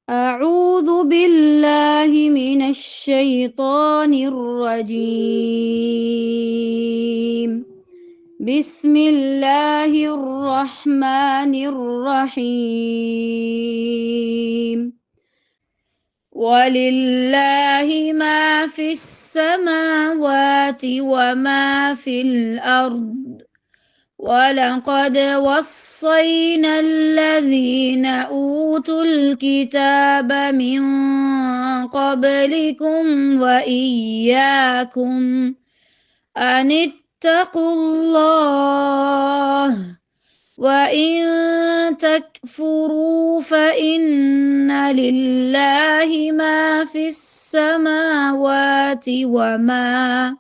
أعوذ بالله من الشيطان الرجيم. بسم الله الرحمن الرحيم. ولله ما في السماوات وما في الأرض ولقد وصينا الذين أوتوا الكتاب من قبلكم وإياكم أن اتقوا الله وإن تكفروا فإن لله ما في السماوات وما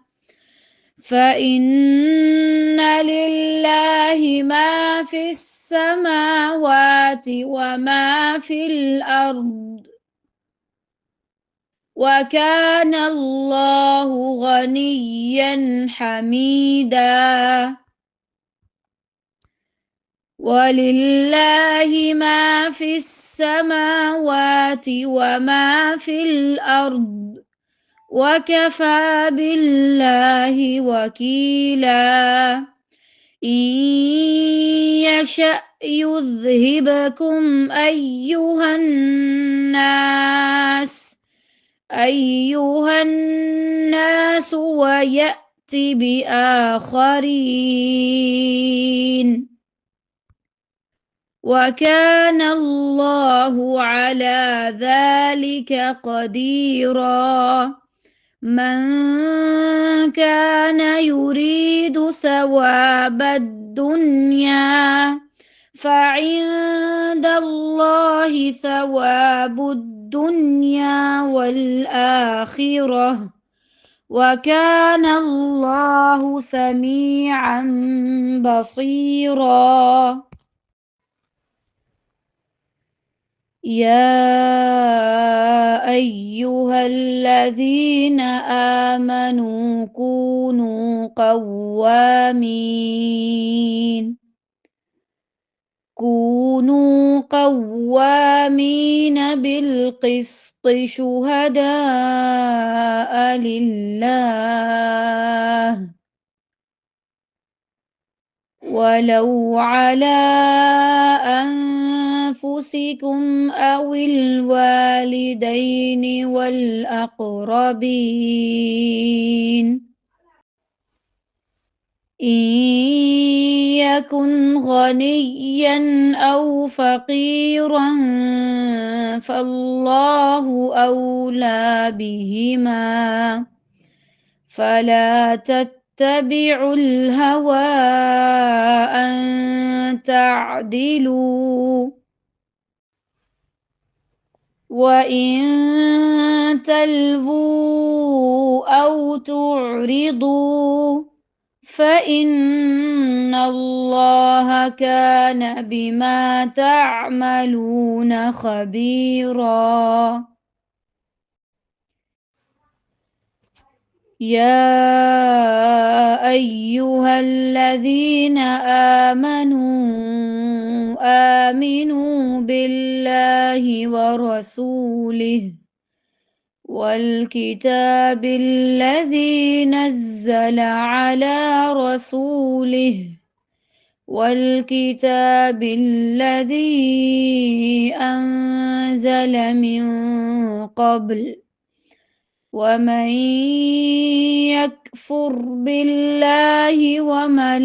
في الأرض وكان الله غنيا حميدا. ولله ما في السماوات وما في الأرض وكفى بالله وكيلا. إن يشأ يذهبكم أيها الناس ويأت بآخرين وكان الله على ذلك قديرا. من كان يريد ثواب الدنيا فعند الله ثواب الدنيا والآخرة وكان الله سميعا بصيرا. يا أيها الذين آمنوا كونوا قوامين بالقسط شهداء لله ولو على أنفسكم أو الوالدين والأقربين إن يكن غنيا أو فقيرا فالله أولى بهما فلا تتبعوا الهوى أن تعدلوا وإن تلووا أو تعرضوا فإن الله كان بما تعملون خبيرا. يا أيها الذين آمنوا بالله ورسوله والكتاب الذي نزل على رسوله والكتاب الذي أنزل من قبل ومن يكفر بالله وملائكته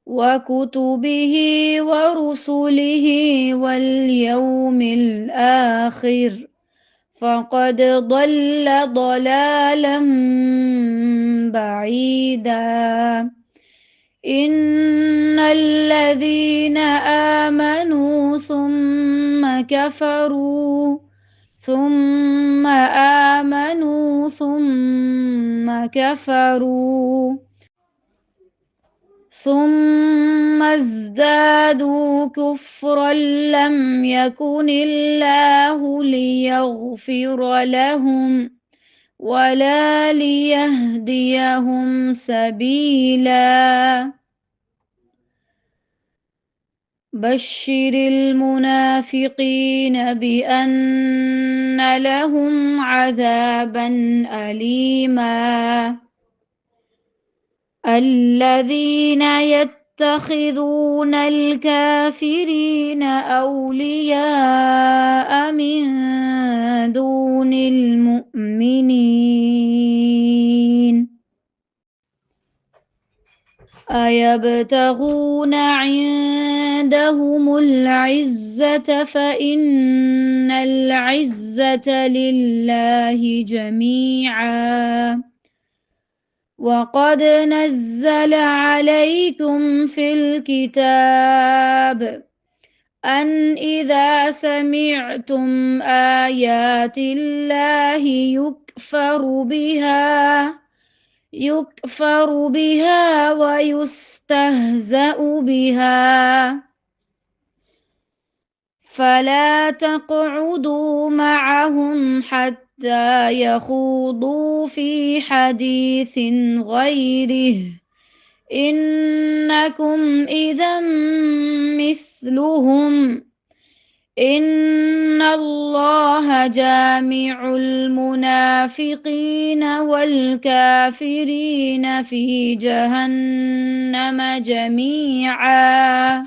وكتبه ورسله واليوم الآخر فقد ضل ضلالا بعيدا. إن الذين آمنوا ثم آمنوا ثم كفروا ثم ازدادوا كفرا لم يكن الله ليغفر لهم ولا ليهديهم سبيلا. بشر المنافقين بأن لهم عذابا أليما الذين يتخذون الكافرين أولياء من دون المؤمنين أيبتغون عندهم العزة فإن العزة لله جميعا وقد نزل عليكم في الكتاب أن إذا سمعتم آيات الله يكفر بها ويستهزأ بها فلا تقعدوا معهم حتى يخوضوا في حديث غيره إنكم إذا مثلهم إن الله جامع المنافقين والكافرين في جهنم جميعا